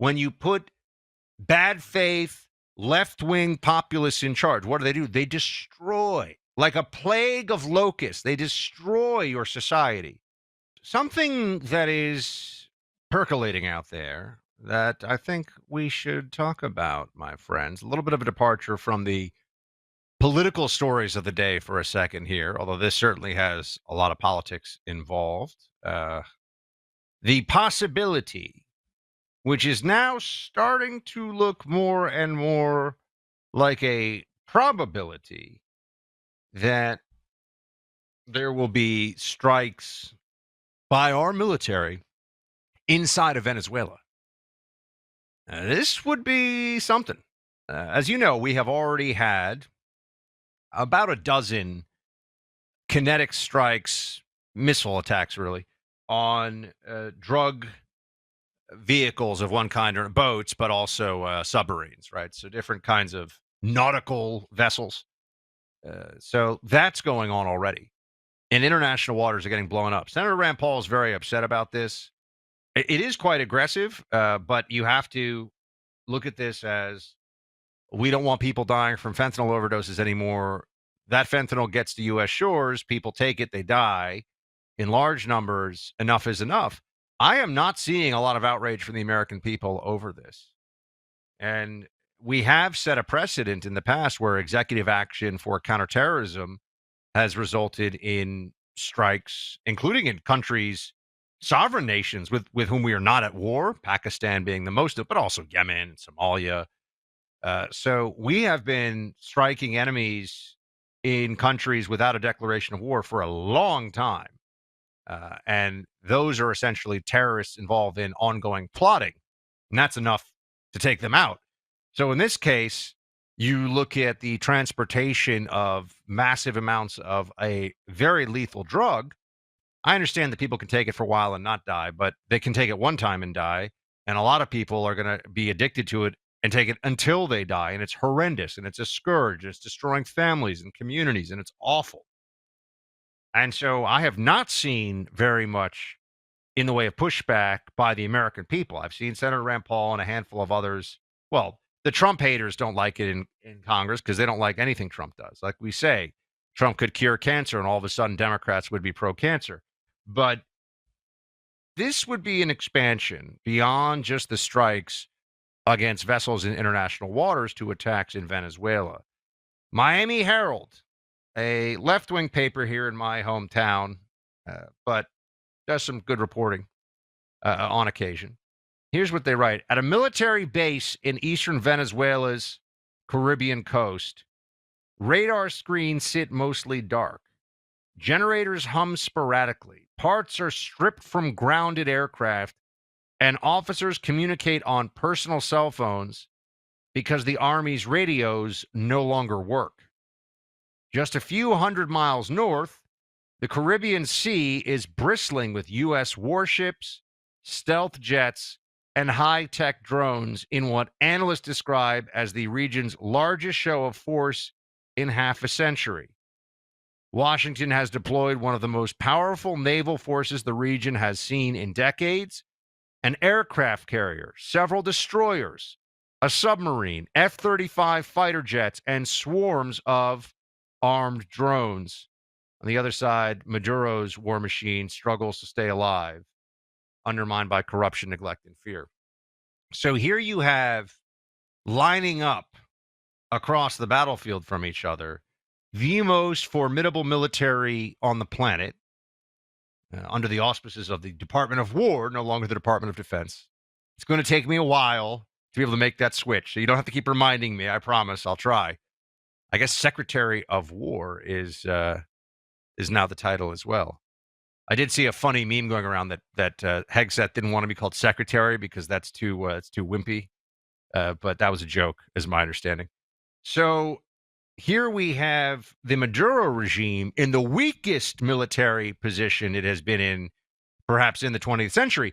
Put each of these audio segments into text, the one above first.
when you put bad faith, left-wing populists in charge, what do? They destroy, like a plague of locusts, they destroy your society. Something that is percolating out there that I think we should talk about, my friends. A little bit of a departure from the political stories of the day for a second here, although this certainly has a lot of politics involved. The possibility, which is now starting to look more and more like a probability, that there will be strikes by our military inside of Venezuela. This would be something. As you know, we have already had about a dozen kinetic strikes, missile attacks, really, on drug vehicles of one kind, or boats, but also submarines, right? So different kinds of nautical vessels. So that's going on already. And international waters are getting blown up. Senator Rand Paul is very upset about this. It is quite aggressive, but you have to look at this as, we don't want people dying from fentanyl overdoses anymore. That fentanyl gets to U.S. shores. People take it. They die in large numbers. Enough is enough. I am not seeing a lot of outrage from the American people over this. And we have set a precedent in the past where executive action for counterterrorism has resulted in strikes, including in countries, sovereign nations with whom we are not at war, Pakistan being the most, but also Yemen and Somalia. So we have been striking enemies in countries without a declaration of war for a long time. And those are essentially terrorists involved in ongoing plotting. And that's enough to take them out. So in this case, you look at the transportation of massive amounts of a very lethal drug. I understand that people can take it for a while and not die, but they can take it one time and die. And a lot of people are going to be addicted to it and take it until they die. And it's horrendous, and it's a scourge, and it's destroying families and communities, and it's awful. And so I have not seen very much in the way of pushback by the American people. I've seen Senator Rand Paul and a handful of others. Well, the Trump haters don't like it in Congress because they don't like anything Trump does. Like we say, Trump could cure cancer, and all of a sudden Democrats would be pro-cancer. But this would be an expansion beyond just the strikes against vessels in international waters to attacks in Venezuela. Miami Herald, a left-wing paper here in my hometown, but does some good reporting on occasion. Here's what they write. At a military base in eastern Venezuela's Caribbean coast, radar screens sit mostly dark. Generators hum sporadically. Parts are stripped from grounded aircraft, and officers communicate on personal cell phones because the Army's radios no longer work. Just a few hundred miles north, the Caribbean Sea is bristling with U.S. warships, stealth jets, and high-tech drones in what analysts describe as the region's largest show of force in half a century. Washington has deployed one of the most powerful naval forces the region has seen in decades, an aircraft carrier, several destroyers, a submarine, F-35 fighter jets, and swarms of armed drones. On the other side, Maduro's war machine struggles to stay alive, undermined by corruption, neglect, and fear. So here you have, lining up across the battlefield from each other, the most formidable military on the planet, under the auspices of the Department of War, no longer the Department of Defense. It's going to take me a while to be able to make that switch, so you don't have to keep reminding me. I promise I'll try. I guess Secretary of War is now the title as well. I did see a funny meme going around that Hegseth didn't want to be called Secretary because it's too wimpy, but that was a joke, is my understanding. So here we have the Maduro regime in the weakest military position it has been in, perhaps in the 20th century.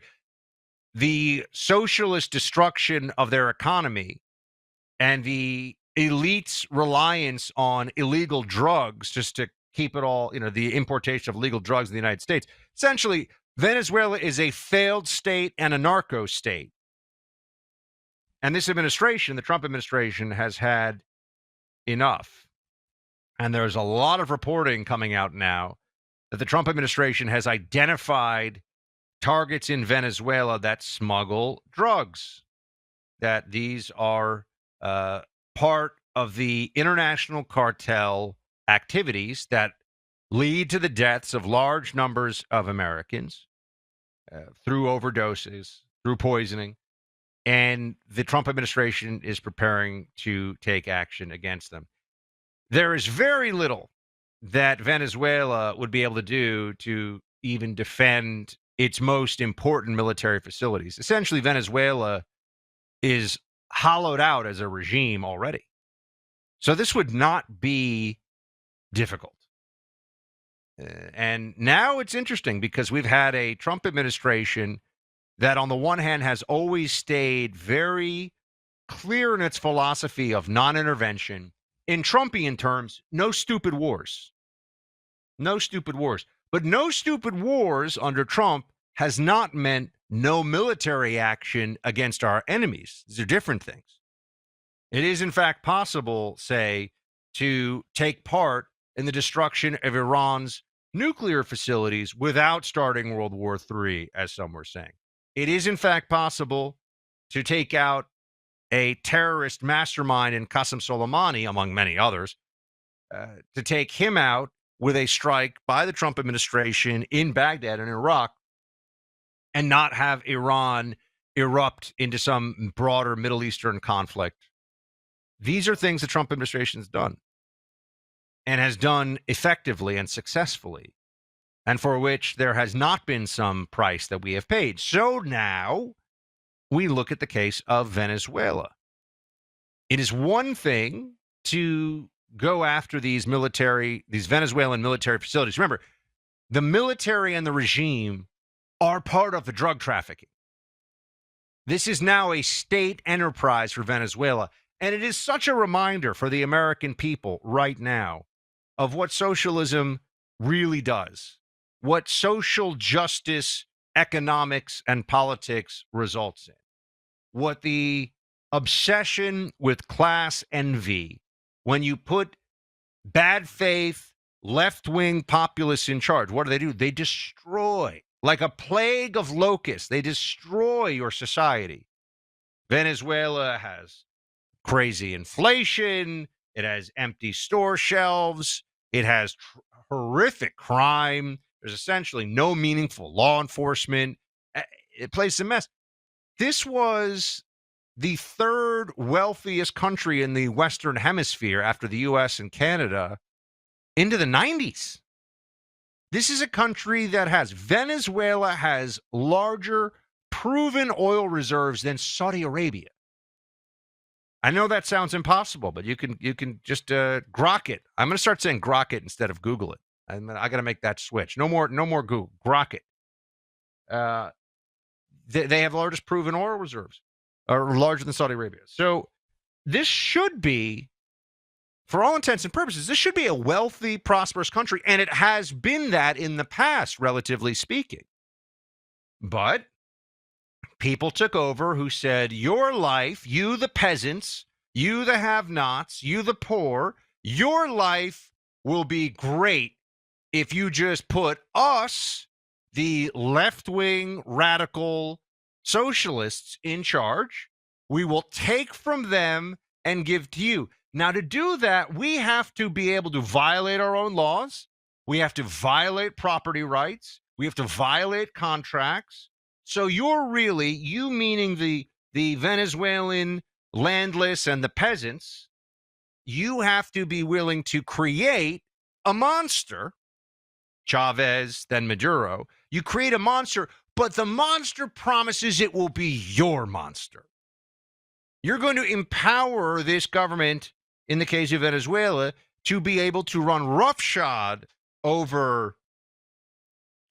The socialist destruction of their economy and the elites' reliance on illegal drugs just to keep it all, the importation of illegal drugs in the United States. Essentially, Venezuela is a failed state and a narco-state. And this administration, the Trump administration, has had enough. And there's a lot of reporting coming out now that the Trump administration has identified targets in Venezuela that smuggle drugs, that these are part of the international cartel activities that lead to the deaths of large numbers of Americans through overdoses, through poisoning. And the Trump administration is preparing to take action against them. There is very little that Venezuela would be able to do to even defend its most important military facilities. Essentially, Venezuela is hollowed out as a regime already. So this would not be difficult. And now it's interesting because we've had a Trump administration that on the one hand has always stayed very clear in its philosophy of non-intervention. In Trumpian terms, no stupid wars. No stupid wars. But no stupid wars under Trump has not meant no military action against our enemies. These are different things. It is, in fact, possible, say, to take part in the destruction of Iran's nuclear facilities without starting World War III, as some were saying. It is, in fact, possible to take out a terrorist mastermind in Qasem Soleimani, among many others, to take him out with a strike by the Trump administration in Baghdad and Iraq, and not have Iran erupt into some broader Middle Eastern conflict. These are things the Trump administration has done, and has done effectively and successfully, and for which there has not been some price that we have paid. So now we look at the case of Venezuela. It is one thing to go after these Venezuelan military facilities. Remember, the military and the regime are part of the drug trafficking. This is now a state enterprise for Venezuela. And it is such a reminder for the American people right now of what socialism really does, what social justice, economics, and politics results in, what the obsession with class envy, when you put bad faith, left-wing populists in charge, what do? They destroy, like a plague of locusts, they destroy your society. Venezuela has crazy inflation. It has empty store shelves. It has horrific crime. There's essentially no meaningful law enforcement. It plays a mess. This was the third wealthiest country in the Western Hemisphere after the U.S. and Canada into the 90s. This is a country that Venezuela has larger proven oil reserves than Saudi Arabia. I know that sounds impossible, but you can just grok it. I'm going to start saying grok it instead of Google it. I got to make that switch. No more Google. Grok it. They have the largest proven oil reserves, or larger than Saudi Arabia. So this should be, for all intents and purposes, this should be a wealthy, prosperous country, and it has been that in the past, relatively speaking. But people took over who said, your life, you the peasants, you the have-nots, you the poor, your life will be great if you just put us, the left-wing radical socialists, in charge. We will take from them and give to you. Now, to do that, we have to be able to violate our own laws. We have to violate property rights. We have to violate contracts. So you meaning the Venezuelan landless and the peasants, you have to be willing to create a monster, Chavez, then Maduro. You create a monster, but the monster promises it will be your monster. You're going to empower this government, in the case of Venezuela, to be able to run roughshod over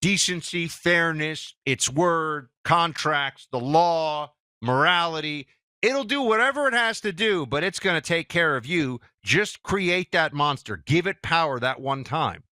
decency, fairness, its word, contracts, the law, morality. It'll do whatever it has to do, but it's going to take care of you. Just create that monster. Give it power that one time.